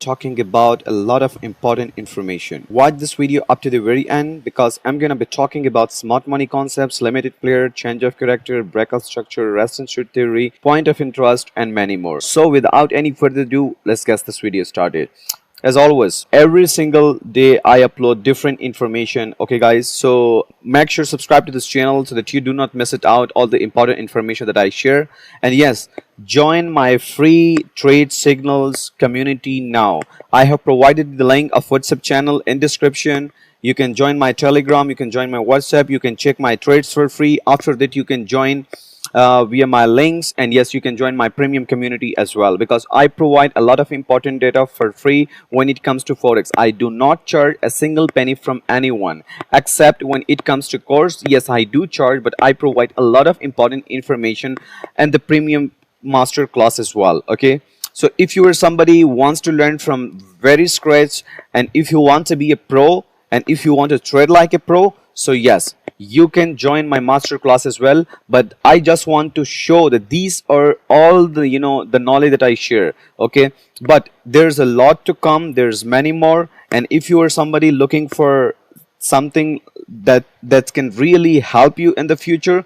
talking about a lot of important information. Watch this video up to the very end because I'm going to be talking about smart money concepts, limited player, change of character, breakout structure, rest and shoot theory, point of interest, and many more. So without any further ado, let's get this video started. As always, every single day I upload different information. Okay guys, so make sure subscribe to this channel so that you do not miss it out all the important information that I share. And yes, join my free trade signals community now. I have provided the link of WhatsApp channel in description. You can join my Telegram, you can join my WhatsApp, you can check my trades for free. After that you can join via my links, and yes, you can join my premium community as well, because I provide a lot of important data for free when it comes to forex. I do not charge a single penny from anyone, except when it comes to course. Yes, I do charge, but I provide a lot of important information and the premium master class as well. Okay, so if you are somebody who wants to learn from very scratch, and if you want to be a pro, and if you want to trade like a pro, so yes, you can join my master class as well. But I just want to show that these are all the the knowledge that I share. Okay, but there's a lot to come, there's many more. And if you are somebody looking for something that can really help you in the future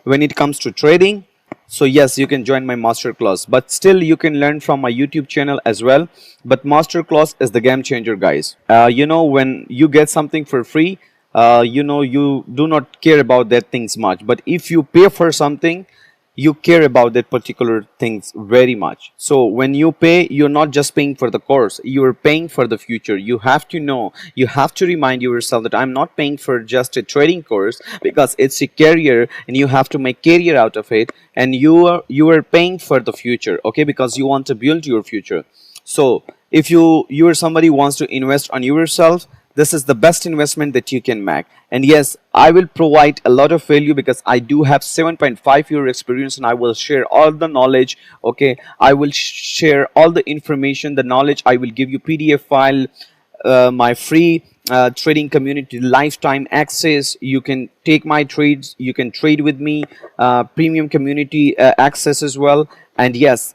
when it comes to trading, so yes, you can join my master class. But still you can learn from my YouTube channel as well. But master class is the game changer, guys. When you get something for free, you do not care about that things much. But if you pay for something, you care about that particular things very much. So when you pay, you're not just paying for the course, you're paying for the future. You have to know, you have to remind yourself that I'm not paying for just a trading course, because it's a career and you have to make career out of it. And you are paying for the future, okay, because you want to build your future. So if you are somebody who wants to invest on yourself, this is the best investment that you can make. And yes, I will provide a lot of value because I do have 7.5 year experience, and I will share all the knowledge. Okay, I will share all the information, the knowledge. I will give you PDF file, my free trading community lifetime access. You can take my trades, you can trade with me, premium community access as well. And yes,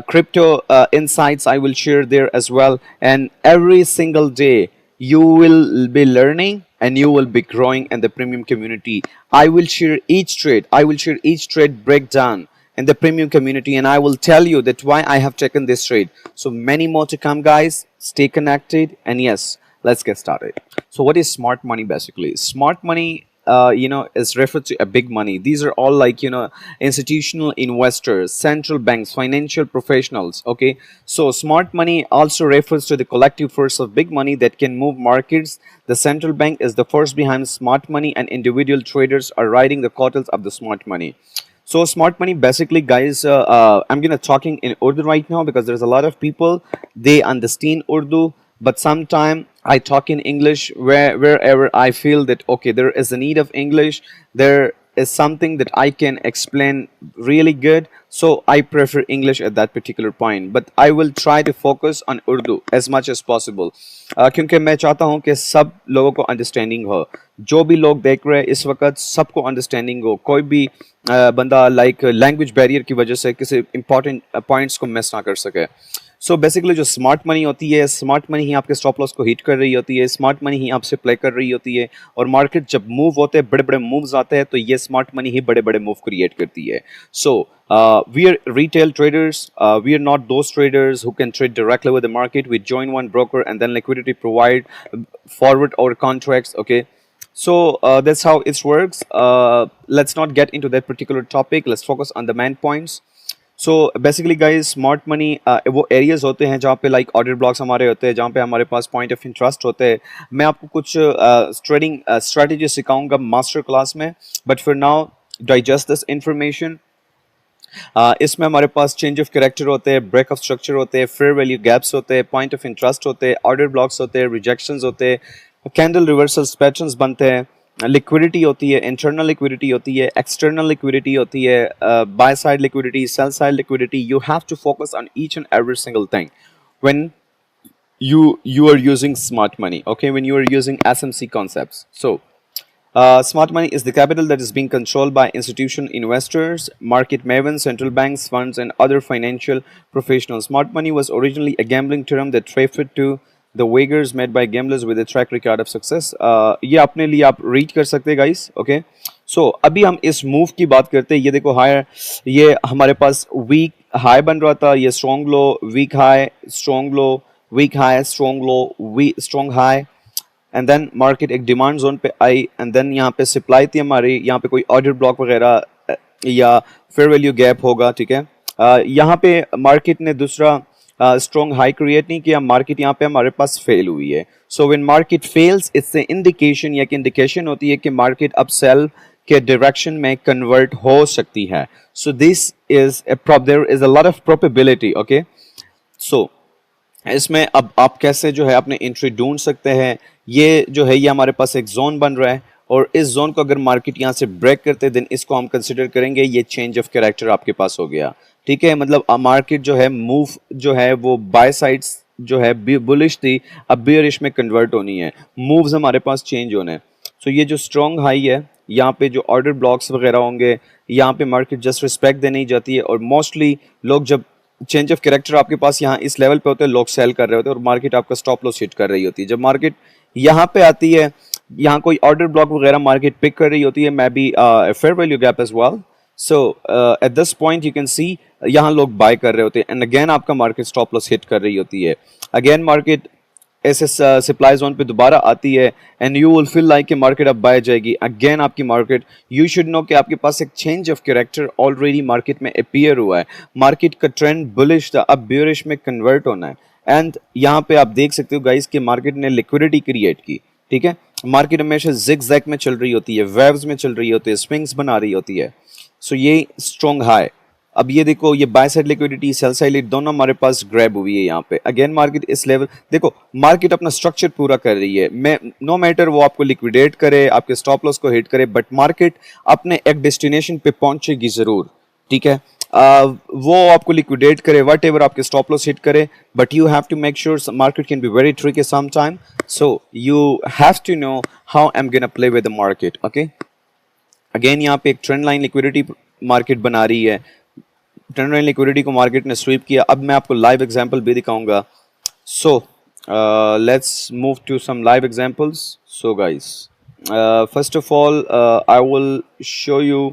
crypto insights I will share there as well. And every single day you will be learning and you will be growing in the premium community. I will share each trade breakdown in the premium community, and I will tell you that why I have taken this trade. So many more to come, guys. Stay connected. And yes, let's get started. So what is smart money? Basically, smart money is referred to a big money. These are all like institutional investors, central banks, financial professionals. Okay, so smart money also refers to the collective force of big money that can move markets. The central bank is the force behind smart money, and individual traders are riding the coattails of the smart money. So smart money, basically, guys, I'm gonna talking in Urdu right now because there's a lot of people they understand Urdu, but sometime I talk in English wherever I feel that okay, there is a need of English, there is something that I can explain really good, so I prefer English at that particular point. But I will try to focus on Urdu as much as possible, क्योंकि मैं चाहता हूँ कि सब लोगों को understanding हो. जो भी लोग देख रहे हैं इस वक्त सबको अंडरस्टैंडिंग हो. कोई भी बंदा लाइक लैंग्वेज बैरियर की वजह से किसी इंपॉर्टेंट पॉइंट्स को मिस ना कर सके. सो बेसिकली जो स्मार्ट मनी होती है, स्मार्ट मनी ही आपके स्टॉप लॉस को हिट कर रही होती है, स्मार्ट मनी ही आपसे प्ले कर रही होती है. और मार्केट जब मूव होते हैं, बड़े बड़े मूव्स आते हैं, तो ये स्मार्ट मनी ही बड़े बड़े मूव क्रिएट करती है. सो we are retail traders. We are not those traders who can trade directly with the market. We join one broker and then liquidity provide forward or contracts. Okay, so that's how it works. Let's not get into that particular topic. Let's focus on the main points. So basically guys smart money वो areas होते हैं जहाँ पे like order blocks हमारे होते हैं, जहाँ पे हमारे पास पॉइंट ऑफ इंटरेस्ट होते हैं. मैं आपको कुछ ट्रेडिंग स्ट्रेटेजी सिखाऊंगा मास्टर क्लास में, but for now digest this information. इसमें हमारे पास चेंज ऑफ कैरेक्टर होते हैं, ब्रेक ऑफ स्ट्रक्चर होते हैं, फेयर वैल्यू गैप्स होते हैं, पॉइंट ऑफ इंटरेस्ट होते हैं, ऑर्डर ब्लॉक्स होते हैं, रिजेक्शंस होते हैं, कैंडल रिवर्सल्स पैटर्न्स बनते हैं, लिक्विडिटी होती है, इंटरनल लिक्विडिटी होती है, एक्सटर्नल लिक्विडिटी होती है, buy side liquidity, sell side liquidity. You have to focus on each and every single thing when you are using smart money, okay, when you are using SMC concepts. So Smart money is the capital that is being controlled by institutional investors, market mavens, central banks, funds, and other financial professionals. Smart money was originally a gambling term that referred to the wagers made by gamblers with a track record of success. ये अपने लिए आप read कर सकते हैं guys, okay? So अभी हम इस मूव की बात करते हैं. ये देखो हायर, ये हमारे पास वीक हाई बन रहा था, ये strong low, weak high, strong low, weak high, strong low, weak strong high, and then market एक डिमांड जोन पे आई, एंड देन यहाँ पे सप्लाई थी हमारी, यहाँ पे कोई ऑर्डर ब्लॉक वगैरह या फेयर वैल्यू गैप होगा, ठीक है. यहाँ पे मार्केट ने दूसरा स्ट्रॉन्ग हाई क्रिएट नहीं किया, मार्केट यहाँ पे हमारे पास फेल हुई है. सो व्हेन मार्केट फेल्स, इससे इंडिकेशन या इंडिकेशन होती है कि मार्केट अब सेल के डायरेक्शन में कन्वर्ट हो सकती है. So this is there is a lot of probability, okay. सो इसमें अब आप कैसे जो है अपने एंट्री ढूंढ सकते हैं. ये जो है ये हमारे पास एक जोन बन रहा है, और इस जोन को अगर मार्केट यहाँ से ब्रेक करते हैं देन इसको हम कंसिडर करेंगे ये चेंज ऑफ कैरेक्टर आपके पास हो गया, ठीक है. मतलब मार्केट जो है मूव जो है वो बाय साइड्स जो है बुलिश थी, अब बेयरिश में कन्वर्ट होनी है, मूव्स हमारे पास चेंज होने हैं. सो ये जो स्ट्रॉन्ग हाई है, यहाँ पे जो ऑर्डर ब्लॉक्स वगैरह होंगे, यहाँ पे मार्केट जस्ट रिस्पेक्ट देने ही जाती है, और मोस्टली लोग जब चेंज ऑफ कैरेक्टर आपके पास यहाँ इस लेवल पे होते हैं, लोग सेल कर रहे होते हैं और मार्केट आपका स्टॉप लॉस हिट कर रही होती है. जब मार्केट यहाँ पे आती है, यहाँ कोई ऑर्डर ब्लॉक वगैरह मार्केट पिक कर रही होती है, maybe fair value gap as well. So at this point you can see यहाँ लोग बाय कर रहे होते हैं, एंड अगेन आपका मार्केट स्टॉप लॉस हिट कर रही होती है. अगेन मार्केट ऐसे सप्लाई जोन पे दोबारा आती है, and you will feel like कि मार्केट अब बाय जाएगी. अगेन आपकी मार्केट, यू शुड नो कि आपके पास एक change of character already market में अपीयर हुआ है. मार्केट का ट्रेंड बुलिश था, अब बेयरिश में कन्वर्ट होना है. एंड यहाँ पे आप देख सकते हो गाइस कि मार्केट ने लिक्विडिटी क्रिएट की, ठीक है. मार्केट हमेशा जिग-जैग में चल रही होती है, वेव्स में चल रही होती है, स्विंग्स बना रही होती है. सो ये स्ट्रॉन्ग हाई. अब ये देखो, ये bye side liquidity, sell side liquidity दोनों हमारे पास ग्रैब हुई है यहाँ पे. अगेन मार्केट इस लेवल, देखो मार्केट अपना स्ट्रक्चर पूरा कर रही है. मैं नो मैटर वो आपको लिक्विडेट करे, आपके स्टॉप लॉस को हिट करे, बट मार्केट अपने एक डेस्टिनेशन पे पहुंचेगी जरूर, ठीक है. वो आपको लिक्विडेट करे, वट एवर आपके स्टॉप लॉस हिट करे, but you have to make sure. Market can be very tricky some time, so you have to know how I am gonna play with the market, okay. Again यहाँ पे एक trend line liquidity market बना रही है, trend line liquidity को market ने sweep किया. अब मैं आपको लाइव एग्जांपल भी दिखाऊंगा. So let's move to some live examples. So guys, first of all I will show you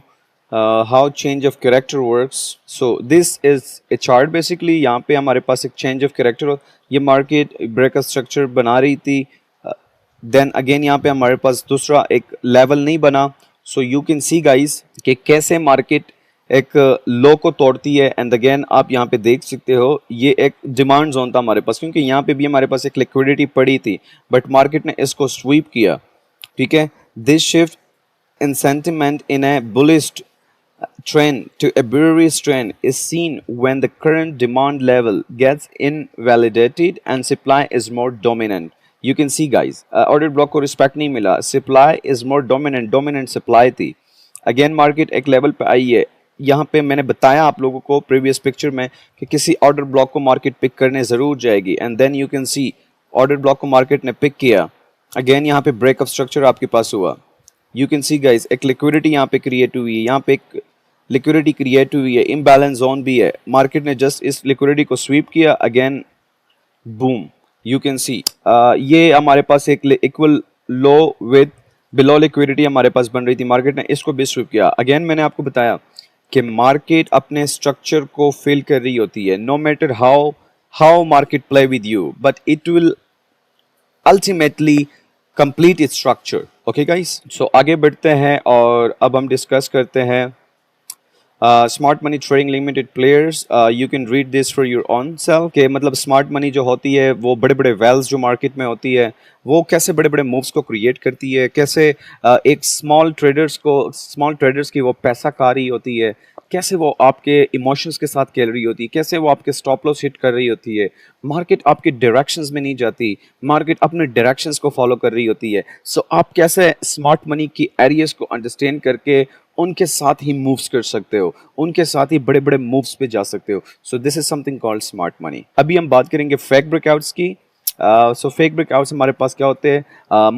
how change of character works. So this is a chart basically. यहाँ पे हमारे पास एक चेंज ऑफ कैरेक्टर, ये market breakout structure बना रही थी, then again यहाँ पे हमारे पास दूसरा एक लेवल नहीं बना. So you can see guys कि कैसे मार्केट एक लो को तोड़ती है, एंड अगेन आप यहाँ पे देख सकते हो ये एक डिमांड जोन था हमारे पास, क्योंकि यहाँ पे भी हमारे पास एक लिक्विडिटी पड़ी थी, बट मार्केट ने इसको स्वीप किया, ठीक है. This shift in sentiment in A bullish trend to a bearish trend is seen when the current demand level gets invalidated and supply is more dominant. You can see guys, order block को respect नहीं मिला, supply is more dominant supply थी. Again market एक level पे आई है. यहाँ पे मैंने बताया आप लोगों को प्रीवियस पिक्चर में कि किसी ऑर्डर ब्लॉक को मार्केट पिक करने ज़रूर जाएगी, and then you can see order block को मार्केट ने पिक किया. अगेन यहाँ पे ब्रेकअप स्ट्रक्चर आपके पास हुआ. यू कैन सी गाइज एक लिक्विडिटी यहाँ पे क्रिएट हुई है, यहाँ पे एक लिक्विडिटी क्रिएट हुई है, इम्बैलेंस जोन भी है, मार्केट ने जस्ट इस लिक्विडिटी को स्वीप किया. अगेन बूम, यू कैन सी ये हमारे पास एक equal low with below liquidity हमारे पास बन रही थी, मार्केट ने इसको भी स्वीप किया. अगेन मैंने आपको बताया कि मार्केट अपने स्ट्रक्चर को फिल कर रही होती है, no matter how market play with you, but it will ultimately complete its structure. Okay guys, so आगे बढ़ते हैं और अब हम डिस्कस करते हैं smart money trading limited players. You can read this for your own self के मतलब स्मार्ट मनी जो होती है वो बड़े बड़े वेल्स जो मार्केट में होती है वो कैसे बड़े बड़े मूव्स को क्रिएट करती है, कैसे एक स्मॉल ट्रेडर्स की वो पैसा खा रही होती है, कैसे वो आपके इमोशंस के साथ खेल रही होती है, कैसे वो आपके स्टॉप लॉस हिट कर रही होती है. मार्केट आपके डायरेक्शंस में नहीं जाती, मार्केट अपने डायरेक्शंस को फॉलो कर रही होती है. सो आप कैसे स्मार्ट मनी की एरियाज को अंडरस्टैंड करके उनके साथ ही मूव्स कर सकते हो, उनके साथ ही बड़े बड़े मूव्स पे जा सकते हो. सो this is something called smart money. अभी हम बात करेंगे फेक ब्रेकआउट्स की. सो फेक ब्रेकआउट्स हमारे पास क्या होते हैं,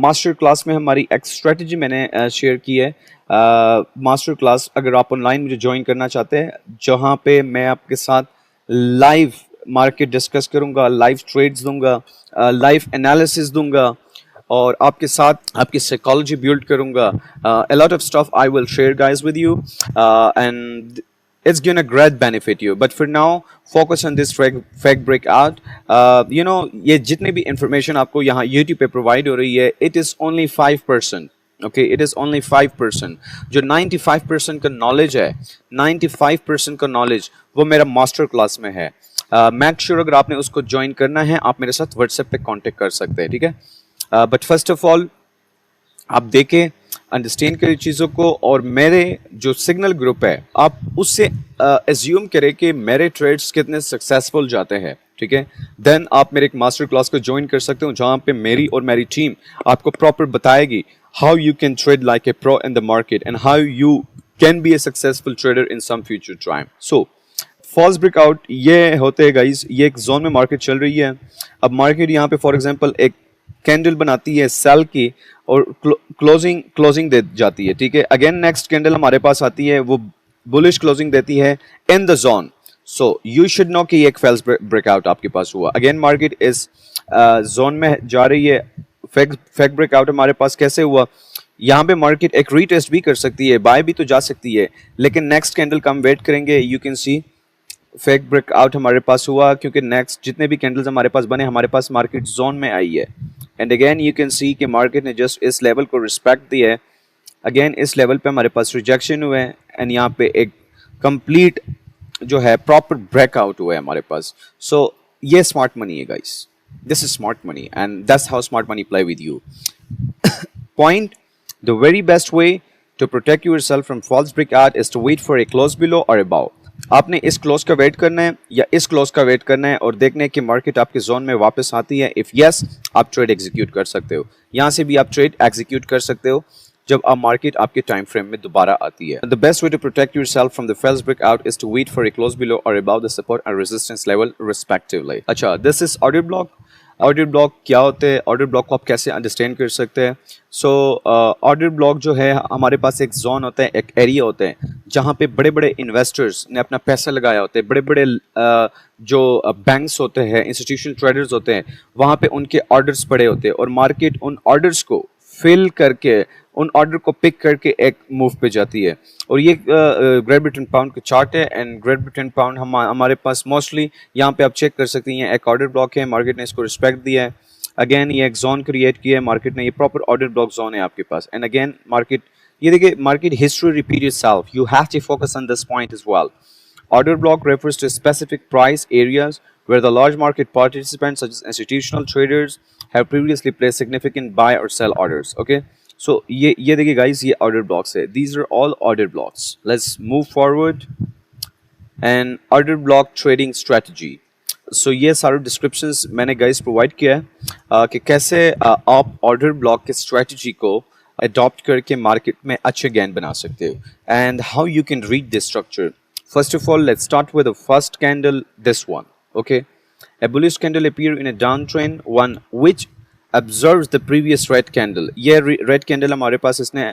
मास्टर क्लास में हमारी एक स्ट्रेटजी मैंने शेयर की है। मास्टर क्लास अगर आप ऑनलाइन मुझे ज्वाइन करना चाहते हैं, जहाँ पे मैं आपके साथ लाइव मार्केट डिस्कस करूंगा, लाइव ट्रेड्स दूंगा, लाइव एनालिसिस दूंगा और आपके साथ आपकी साइकोलॉजी बिल्ड करूंगा। A lot of stuff I will share guys with you, and it's gonna great benefit you, but for now focus on this fake breakout. ये जितने भी इंफॉर्मेशन आपको यहाँ YouTube पे प्रोवाइड हो रही है, it is only 5%. Okay, it is only 5%। जो 95% का नॉलेज है, 95% का नॉलेज वो मेरा मास्टर क्लास में है। मेक श्योर अगर आपने उसको ज्वाइन करना है, आप मेरे साथ व्हाट्सएप पे कांटेक्ट कर सकते हैं, ठीक है। बट फर्स्ट ऑफ ऑल आप देखें, अंडरस्टैंड करें चीज़ों को, और मेरे जो सिग्नल ग्रुप है आप उससे एज्यूम करें कि मेरे ट्रेड्स कितने सक्सेसफुल जाते हैं, ठीक है। देन आप मेरे एक मास्टर क्लास को ज्वाइन कर सकते हो, जहाँ पे मेरी और मेरी टीम आपको प्रॉपर बताएगी how you can trade like a pro in the market and how you can be a successful trader in some future time. So false breakout ये होते हैं गाइस, ये एक जोन में मार्केट चल रही है। अब मार्केट यहाँ पे फॉर एग्जांपल एक कैंडल बनाती है सेल की और क्लोजिंग दे जाती है, ठीक है। अगेन नेक्स्ट कैंडल हमारे पास आती है, वो बुलिश क्लोजिंग देती है in the zone. So you should no कि एक फॉल्स ब्रेकआउट आपके पास हुआ। अगेन मार्केट इस जोन में जा रही है। फेक ब्रेकआउट हमारे पास कैसे हुआ, यहाँ पे मार्केट एक रीटेस्ट भी कर सकती है, बाय भी तो जा सकती है, लेकिन नेक्स्ट कैंडल का हम वेट करेंगे। You can C fake breakout हमारे पास हुआ, क्योंकि नेक्स्ट जितने भी कैंडल्स हमारे पास बने, हमारे पास मार्केट जोन में आई है। एंड अगेन यू कैन सी कि मार्केट ने जस्ट इस लेवल को रिस्पेक्ट दी है। अगेन इस लेवल पे हमारे पास रिजेक्शन हुए हैं, एंड यहाँ पे एक कंप्लीट जो है प्रॉपर ब्रेकआउट हुआ है हमारे पास। सो ये स्मार्ट मनी है guys, this is smart money, and that's how smart money play with you. Point: the very best way to protect yourself from false breakout is to wait for a close below or above. आपने इस close का wait करना है या इस close का wait करना है और देखना है कि मार्केट आपके जोन में वापस आती है। इफ यस, आप ट्रेड एग्जीक्यूट कर सकते हो, यहाँ से भी आप ट्रेड एग्जीक्यूट कर सकते हो जब आप मार्केट आपके टाइम फ्रेम में दोबारा आती है। The best way to protect yourself from the false breakout is to wait for a close below or above the support and resistance level respectively. अच्छा, this is order block. Order block क्या होते हैं, order block को आप कैसे understand कर सकते हैं। सो ऑर्डर ब्लॉक जो है, हमारे पास एक जोन होता है, एक एरिया होता है, जहाँ पे बड़े बड़े इन्वेस्टर्स ने अपना पैसा लगाया होता है, बड़े बड़े जो बैंक्स होते हैं, इंस्टीट्यूशनल ट्रेडर्स होते हैं, वहाँ पे उनके ऑर्डर्स पड़े होते हैं और मार्केट उन ऑर्डर्स को फिल करके, उन ऑर्डर को पिक करके एक मूव पे जाती है। और ये ग्रेट ब्रिटेन पाउंड का चार्ट है, एंड ग्रेट ब्रिटेन पाउंड हमारे पास मोस्टली यहाँ पे आप चेक कर सकते हैं, एक ऑर्डर ब्लॉक है, मार्केट ने इसको रिस्पेक्ट दिया है। अगेन ये एक जोन क्रिएट किया है मार्केट ने, ये प्रॉपर ऑर्डर ब्लॉक जोन है आपके पास। एंड अगेन मार्केट, ये देखिए, market history repeat itself, you have to focus on this point as well. Order block refers to specific price areas where the large market participants, such as institutional traders, have previously placed significant buy or sell orders. Okay, so ये देखिए guys, ये order blocks है. These are all order blocks. Let's move forward. And order block trading strategy. So ये सारे descriptions मैंने guys provide किया है कि कैसे आप order block के strategy को adopt करके market में अच्छे gain बना सकते हो, and how you can read this structure. First of all, let's start with the first candle, this one. Okay, a bullish candle appear in a downtrend, one which observes the previous red candle. ये red candle हमारे पास इसने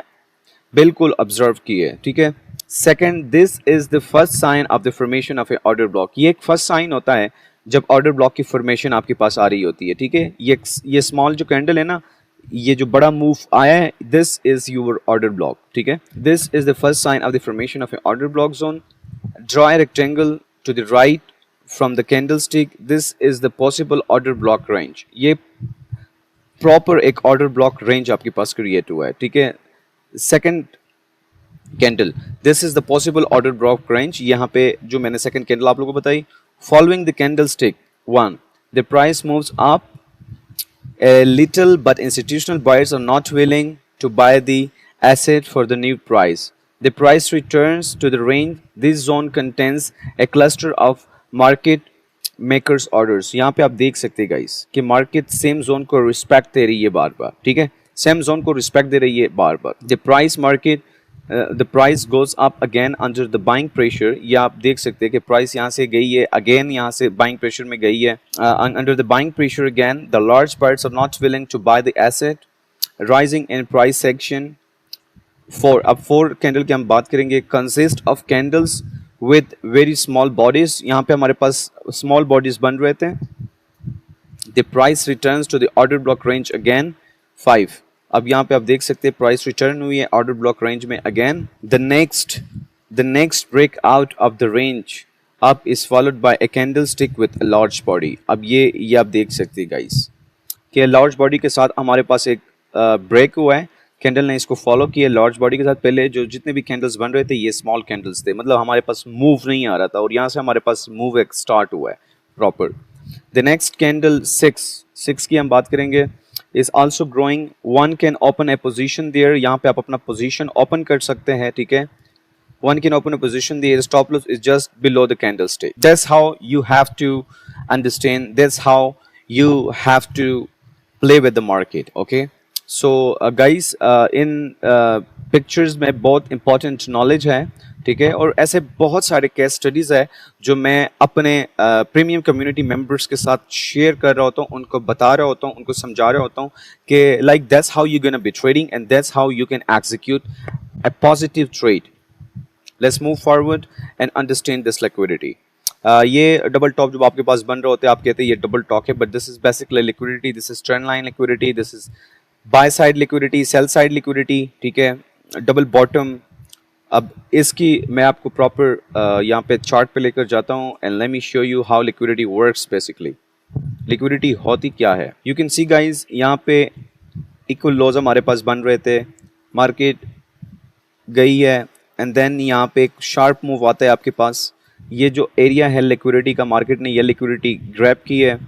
बिल्कुल observe की है, ठीक है। Second, this is the first sign of the formation of a order block. ये एक first sign होता है जब order block की formation आपके पास आ रही होती है, ठीक है। ये small जो candle है ना, ये जो बड़ा मूव आया है, this is your order block, ठीक है। This is the first sign of the formation of an order block zone. Draw a rectangle to the right from the candlestick. This is the possible order block range. ये proper एक order block range आपके पास create हुआ है, ठीक है। Second candle, this is the possible order block range. यहाँ पे जो मैंने second candle आप लोगों को बताई, following the candlestick one, the price moves up a little, but institutional buyers are not willing to buy the asset for the new price. The price returns to the range. This zone contains a cluster of market makers orders. यहाँ पे आप देख सकते हैं guys कि market same zone को respect दे रही है बार बार, ठीक है, सेम जोन को रिस्पेक्ट दे रही है बार बार। The price market the price goes up again under the buying pressure, ये आप देख सकते हैं कि प्राइस यहाँ से गई है, अगेन यहाँ से बाइंग प्रेशर में गई है, under the buying pressure again the large parts are not willing to buy the asset, rising in price section. Four, अब फोर कैंडल की हम बात करेंगे, consist of candles with very small bodies, यहाँ पे हमारे पास स्मॉल बॉडीज बन रहे थे। The price returns to the order block range again 5, अब यहाँ पे आप देख सकते हैं प्राइस रिटर्न हुई है ऑर्डर ब्लॉक रेंज में again. The next break out of the range up is followed by a candlestick with a large body. अब ये आप देख सकते हैं गाइस कि लार्ज बॉडी के साथ हमारे पास एक ब्रेक हुआ है, कैंडल ने इसको फॉलो किया लार्ज बॉडी के साथ। पहले जो जितने भी कैंडल्स बन रहे थे ये स्मॉल कैंडल्स थे, मतलब हमारे पास मूव नहीं आ रहा था, और यहाँ से हमारे पास मूव एक स्टार्ट हुआ है प्रॉपर। द नेक्स्ट कैंडल 6 की हम बात करेंगे, is also growing, one can open a position there, यहाँ पे आप अपना पोजिशन ओपन कर सकते हैं, ठीक है। One can open a position, the stop loss is just below the candlestick. That's how you have to understand, that's how you have to play with the market, okay? So guys, in pictures में बहुत important knowledge है, ठीक है, और ऐसे बहुत सारे case studies है जो मैं अपने प्रीमियम कम्युनिटी मेंबर्स के साथ शेयर कर रहा होता हूँ, उनको बता रहा होता हूँ, उनको समझा रहा होता हूँ कि like that's how you gonna be trading and that's how you can execute a positive trade. Let's move forward and understand this liquidity. ये डबल टॉप जब आपके पास बन रहे होते हैं आप कहते हैं ये डबल टॉप है, but this is basically liquidity, this is trend line liquidity, this is by side liquidity, sell side liquidity, ठीक है, डबल बॉटम। अब इसकी मैं आपको प्रॉपर यहाँ पे चार्ट पे लेकर जाता हूँ and let me show you how liquidity works. Basically liquidity होती क्या है, यू कैन सी गाइज यहाँ पे इक्वल लॉज हमारे पास बन रहे थे, मार्केट गई है एंड देन यहाँ पे एक शार्प मूव आता है आपके पास, ये जो एरिया है लिक्विडिटी का, मार्केट ने ये लिक्विडिटी ग्रैब की है।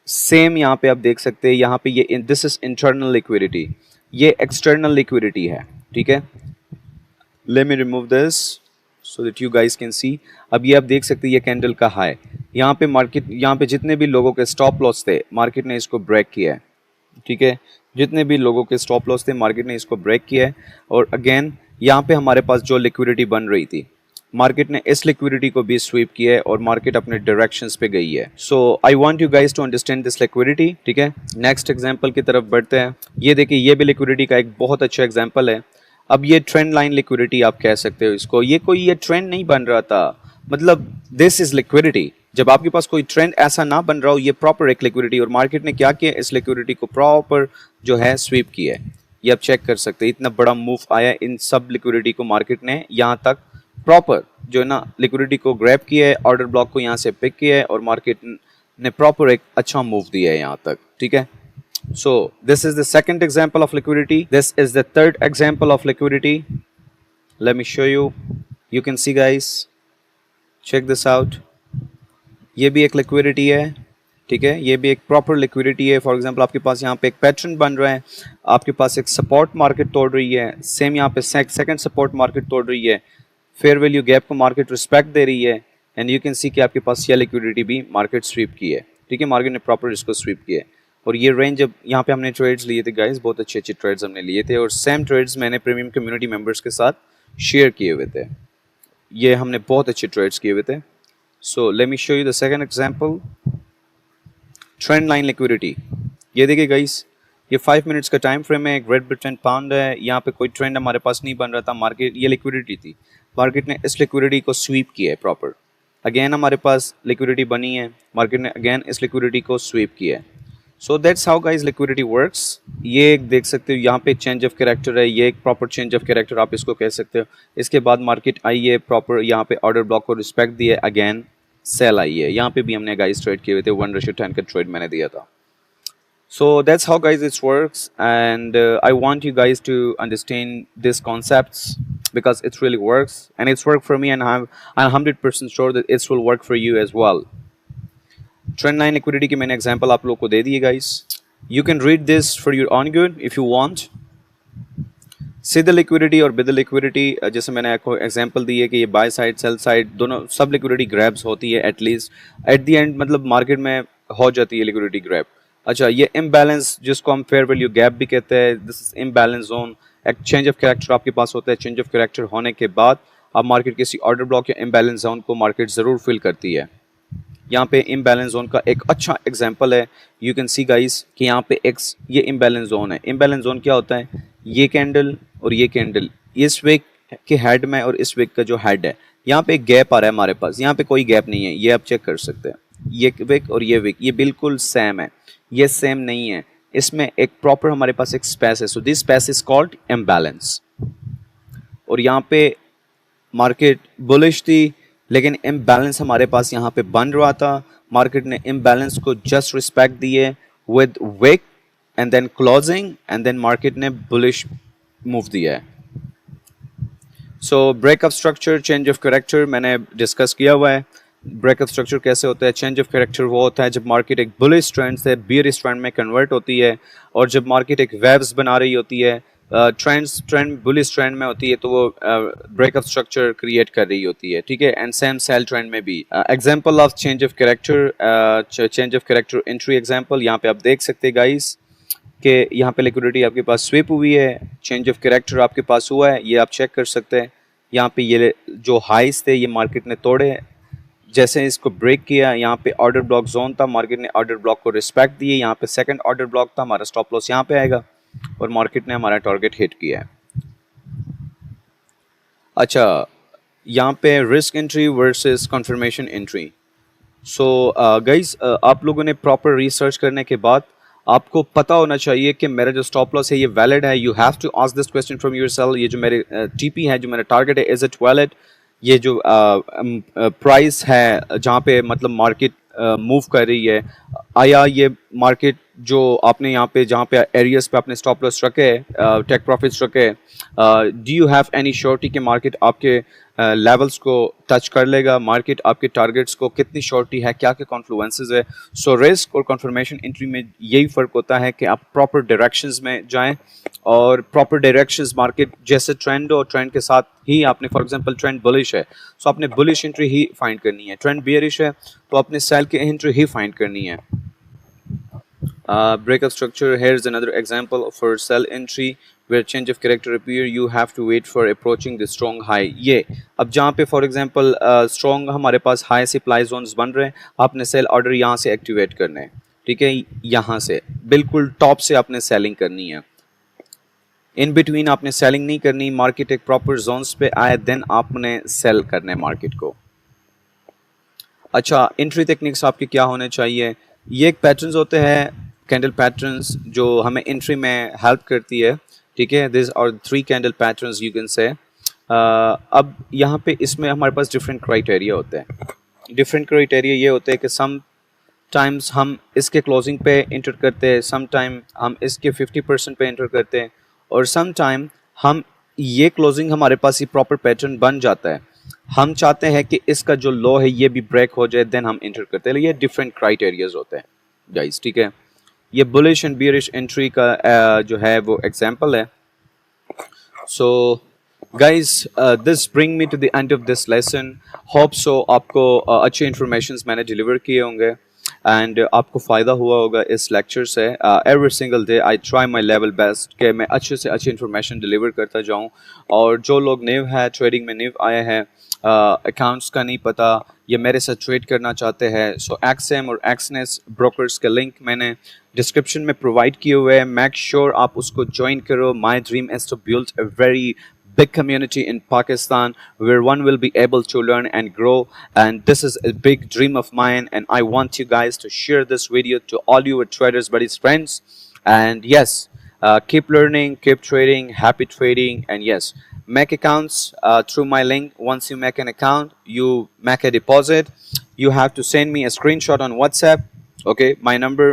सेम यहाँ पे आप देख सकते हैं, यहाँ पे ये दिस इज इंटरनल लिक्विडिटी, ये एक्सटर्नल लिक्विडिटी है, ठीक है। Let me remove this so that you guys can see. अब ये आप देख सकते हैं ये कैंडल का हाई, यहाँ पे मार्केट, यहाँ पे जितने भी लोगों के स्टॉप लॉस थे मार्केट ने इसको ब्रेक किया है, ठीक है, जितने भी लोगों के स्टॉप लॉस थे मार्केट ने इसको ब्रेक किया है। और अगेन यहाँ पे हमारे पास जो लिक्विडिटी बन रही थी मार्केट ने इस लिक्विडिटी को भी स्वीप किया है और मार्केट अपने डायरेक्शंस पे गई है। So I want you guys to understand this liquidity, ठीक है। नेक्स्ट एग्जांपल की तरफ बढ़ते हैं, ये देखिए ये भी लिक्विडिटी का एक बहुत अच्छा एग्जांपल है। अब ये ट्रेंड लाइन लिक्विडिटी आप कह सकते हो इसको, ये ट्रेंड नहीं बन रहा था, मतलब दिस इज लिक्विडिटी। जब आपके पास कोई ट्रेंड ऐसा ना बन रहा हो, ये प्रॉपर एक लिक्विडिटी, और मार्केट ने क्या किया, इस लिक्विडिटी को प्रॉपर जो है स्वीप किया है। ये आप चेक कर सकते हैं, इतना बड़ा मूव आया इन सब लिक्विडिटी को, मार्केट ने यहाँ तक प्रॉपर जो है ना लिक्विडिटी को ग्रैब किया है, ऑर्डर ब्लॉक को यहाँ से पिक किया है और मार्केट ने प्रॉपर एक अच्छा मूव दिया है यहाँ तक, ठीक है। So this is the second example of liquidity. This is the third example of liquidity. Let me show you. You can see guys. Check this out. ये भी एक liquidity है, ठीक है, ये भी एक प्रॉपर लिक्विडिटी है। फॉर एग्जांपल आपके पास यहाँ पे एक पैटर्न बन रहा है, आपके पास एक सपोर्ट मार्केट तोड़ रही है, सेम यहाँ पे सेकंड सपोर्ट मार्केट तोड़ रही है, फेयर वैल्यू गैप को मार्केट रिस्पेक्ट दे रही है, एंड यू कैन सी कि आपके पास यह लिक्विडिटी भी मार्केट स्वीप की है, ठीक है, मार्केट ने प्रॉपर इसको स्वीप किया है। और ये रेंज जब यहाँ पे हमने ट्रेड्स लिए थे गाइस, बहुत अच्छे अच्छे ट्रेड्स हमने लिए थे, और सेम ट्रेड्स मैंने प्रीमियम कम्युनिटी मेंबर्स के साथ शेयर किए हुए थे, ये हमने बहुत अच्छे ट्रेड्स किए हुए थे। So let me show you the second example, trend line liquidity. ये देखिए गाइस, ये 5 मिनट्स का टाइम फ्रेम है, ग्रेट ब्रिटेन पाउंड है, यहाँ पे कोई ट्रेंड हमारे पास नहीं बन रहा था, मार्केट ये लिक्विडिटी थी, मार्केट ने इस लिक्विडिटी को स्वीप किया है प्रॉपर। अगेन हमारे पास लिक्विडिटी बनी है, मार्केट ने अगेन इस लिक्विडिटी को स्वीप किया है। So that's how guys liquidity works. ये एक देख सकते हो यहाँ पे चेंज ऑफ कैरेक्टर है, ये एक प्रॉपर चेंज ऑफ कैरेक्टर आप इसको कह सकते हो। इसके बाद मार्केट आई है प्रॉपर, यहाँ पे ऑर्डर ब्लॉक को रिस्पेक्ट दिया, अगेन सेल आई है, यहाँ पे भी हमने गाइज ट्रेड किए हुए थे, 1:10 का ट्रेड मैंने दिया था। So that's how guys it works, and I want you guys to understand these concepts because it really works, and it's worked for me, and I'm 100% sure that it will work for you as well. Trend line liquidity की मैंने example आप लोग को दे दिए guys. You can read this for your own good if you want. See the liquidity और bid the liquidity, जैसे मैंने आपको example दी है कि ये buy side sell side दोनों सब liquidity grabs होती है at least at the end, मतलब market में हो जाती है liquidity grab। अच्छा, ये इम्बैलेंस जिसको हम फेयर वैल्यू गैप भी कहते हैं, दिस इज इम्बैलेंस जोन, एक चेंज ऑफ कैरेक्टर आपके पास होता है। चेंज ऑफ कैरेक्टर होने के बाद अब मार्केट किसी ऑर्डर ब्लॉक या इम्बैलेंस जोन को मार्केट ज़रूर फिल करती है। यहाँ पे इम्बैलेंस जोन का एक अच्छा एग्जांपल है, यू कैन सी गाइस कि यहाँ पे एक्स ये इम्बैलेंस जोन है। इम्बैलेंस जोन क्या होता है, ये कैंडल और ये कैंडल इस वीक के हेड में और इस वीक का जो हेड है, यहाँ पे एक गैप आ रहा है हमारे पास, यहाँ पे कोई गैप नहीं है, ये आप चेक कर सकते हैं। ये वीक और ये वीक ये बिल्कुल सेम है, ये सेम नहीं है, इसमें एक प्रॉपर हमारे पास एक स्पेस है। So this space is called imbalance. और यहाँ पे मार्केट बुलिश थी लेकिन इम्बैलेंस हमारे पास यहाँ पे बन रहा था। मार्केट ने इम्बैलेंस को जस्ट रिस्पेक्ट दिए with wick and then closing and then market ने बुलिश मूव दिया है। So break of structure, change of character मैंने डिस्कस किया हुआ है। ब्रेकअप स्ट्रक्चर कैसे होता है, चेंज ऑफ कैरेक्टर वो होता है जब मार्केट एक बुलिश ट्रेंड से बियरिश ट्रेंड में कन्वर्ट होती है, और जब मार्केट एक वेव्स बना रही होती है, ट्रेंड बुलिश ट्रेंड में होती है तो वो ब्रेकअप स्ट्रक्चर क्रिएट कर रही होती है, ठीक है। एंड सेम सेल ट्रेंड में भी example of change of character, change of character entry example यहाँ पे आप देख सकते हैं गाइस कि यहाँ पे लिक्विडिटी आपके पास स्विप हुई है, चेंज ऑफ कैरेक्टर आपके पास हुआ है, ये आप चेक कर सकते हैं। यहाँ पे ये जो हाइस थे ये मार्केट ने तोड़े, जैसे इसको ब्रेक किया, यहाँ पे ऑर्डर ब्लॉक जोन था, मार्केट ने ऑर्डर ब्लॉक को रिस्पेक्ट दिए, यहाँ पे सेकंड ऑर्डर ब्लॉक था, हमारा स्टॉप लॉस यहाँ पे आएगा और मार्केट ने हमारा टारगेट हिट किया है। अच्छा, यहाँ पे risk entry versus confirmation entry. So guys आप लोगों ने प्रॉपर रिसर्च करने के बाद आपको पता होना चाहिए कि मेरा जो स्टॉप लॉस है ये वैलिड है। You have to ask this question from yourself, ये जो मेरे टीपी है, जो मेरा टारगेट है, इज इट वैलिड? ये जो प्राइस है जहाँ पे मतलब मार्केट मूव कर रही है, आया ये मार्केट जो आपने यहाँ पे जहाँ पे एरियाज पे आपने स्टॉप लॉस रखे हैं, टेक प्रॉफिट्स रखे हैं, do you have any surety कि मार्केट आपके लेवल्स को टच कर लेगा, मार्केट आपके टारगेट्स को कितनी श्योरिटी है, क्या क्या कॉन्फ्लुएंसेस है? सो रिस्क और कन्फर्मेशन एंट्री में यही फ़र्क होता है कि आप प्रॉपर डायरेक्शंस में जाएं, और प्रॉपर डायरेक्शंस मार्केट जैसे ट्रेंड हो, ट्रेंड के साथ ही आपने, फॉर एग्जांपल ट्रेंड बुलिश है सो आपने बुलिश एंट्री ही फाइंड करनी है, ट्रेंड बियरिश है तो आपने सेल की एंट्री ही फाइंड करनी है। Breakup structure, here's another example for sell entry where change of character appear, you have to wait for approaching the strong high। ये अब जहाँ पे फॉर एग्जांपल स्ट्रॉन्ग हमारे पास हाई सप्लाई जोन्स बन रहे हैं, आपने सेल ऑर्डर यहाँ से एक्टिवेट करने हैं, ठीक है, यहाँ से बिल्कुल टॉप से आपने सेलिंग करनी है, इन बिटवीन आपने सेलिंग नहीं करनी। मार्केट एक प्रॉपर जोन्स पे आए देन आपने सेल करना है मार्केट को। अच्छा, एंट्री टेक्निक्स आपके क्या होने चाहिए? ये एक पैटर्न्स होते हैं, कैंडल पैटर्न्स, जो हमें एंट्री में हेल्प करती है, ठीक है। This are 3 candle patterns you can say. अब यहाँ पे इसमें हमारे पास डिफरेंट क्राइटेरिया होते हैं। डिफरेंट क्राइटेरिया ये होते हैं कि सम टाइम्स हम इसके क्लोजिंग पे एंटर करते हैं, सम टाइम हम इसके 50% पे एंटर करते हैं, और सम टाइम हम ये क्लोजिंग हमारे पास ये प्रॉपर पैटर्न बन जाता है, हम चाहते हैं कि इसका जो लो है ये भी ब्रेक हो जाए, देन हम एंटर करते हैं। ये डिफरेंट क्राइटेरियाज होते हैं गाइस, ठीक है। ये बुलिश एंड बियरिश एंट्री का जो है वो एग्जांपल है। So guys this bring me to the end of this lesson. Hope so आपको अच्छे इंफॉर्मेशंस मैंने डिलीवर किए होंगे एंड आपको फ़ायदा हुआ होगा इस लेक्चर से। Every single day I try my level best कि मैं अच्छे से अच्छी इन्फॉर्मेशन डिलीवर करता जाऊँ, और जो लोग न्यू है, ट्रेडिंग में न्यू आए हैं, अकाउंट्स का नहीं पता, ये मेरे साथ ट्रेड करना चाहते हैं, सो एक्सएम और एक्सनेस ब्रोकर्स के लिंक मैंने डिस्क्रिप्शन में प्रोवाइड किए हुए हैं। मेक श्योर आप उसको ज्वाइन करो। My dream is to build a very big community in Pakistan where one will be able to learn and grow, and this is a big dream of mine, and I want you guys to share this video to all your traders buddies, friends, and yes, keep learning, keep trading, happy trading, and yes, make accounts through my link. Once you make an account, you make a deposit, you have to send me a screenshot on WhatsApp, okay? My number,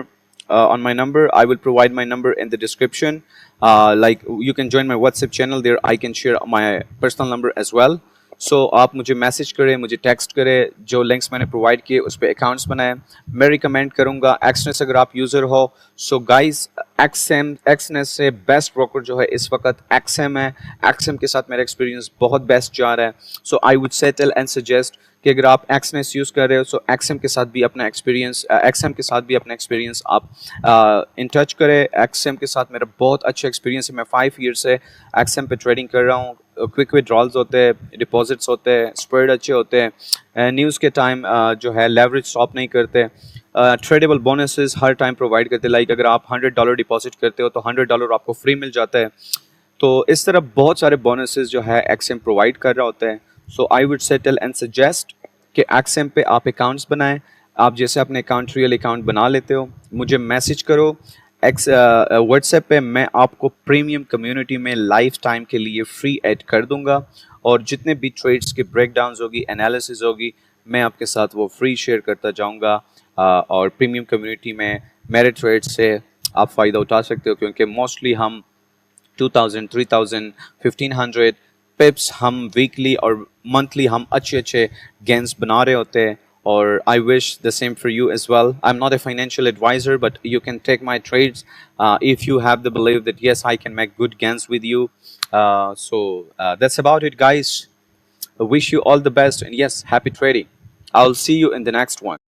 on my number, I will provide my number in the description. Like you can join my WhatsApp channel there, I can share my personal number as well. So आप मुझे message करें, मुझे text करें, जो links मैंने provide किए उस पर अकाउंट्स बनाएं। मैं रिकमेंड करूँगा एक्सनेस अगर आप यूज़र हो। सो गाइस, एक्सएम से बेस्ट ब्रोकर जो है इस वक्त एक्सएम है। एक्सएम के साथ मेरा एक्सपीरियंस बहुत बेस्ट जा रहा है। So I would settle and suggest कि अगर आप एक्सनेस यूज़ कर रहे हो सो एक्सएम के साथ भी अपना एक्सपीरियंस एक्सएम के साथ भी अपना एक्सपीरियंस आप इन टच करें। एक्सएम के साथ मेरा बहुत अच्छा एक्सपीरियंस है। मैं 5 ईयर से एक्सएम पे ट्रेडिंग कर रहा हूँ। क्विक विड्रॉल्स होते हैं, डिपॉजिट्स होते हैं, स्प्रेड अच्छे होते हैं, न्यूज़ के टाइम जो है लेवरेज स्टॉप नहीं करते, ट्रेडेबल बोनसेस हर टाइम प्रोवाइड करते हैं। लाइक अगर आप $100 डिपॉजिट करते हो तो $100 आपको फ्री मिल जाता है। तो इस तरह बहुत सारे बोनसेस जो है एक्सएम प्रोवाइड कर रहा होता है। So I would settle and suggest कि एक्सएम पे आप अकाउंट्स बनाएं। आप जैसे अपने अकाउंट रियल अकाउंट बना लेते हो, मुझे मैसेज करो एक्स व्हाट्सएप पे। मैं आपको प्रीमियम कम्युनिटी में लाइफ टाइम के लिए फ्री ऐड कर दूंगा और जितने भी ट्रेड्स के ब्रेकडाउन्स होगी, एनालिसिस होगी, मैं आपके साथ वो फ्री शेयर करता जाऊंगा। और प्रीमियम कम्युनिटी में मेरे ट्रेड से आप फ़ायदा उठा सकते हो क्योंकि मोस्टली हम 2000, 3000, 1500 पिप्स हम वीकली और मंथली हम अच्छे अच्छे गेंस बना रहे होते हैं। और I wish the same for you as well. I am not a financial advisor, but you can take my trades if you have the belief that yes, I can make good gains with you. So that's about it, guys. I wish you all the best, and yes, happy trading. I'll see you in the next one.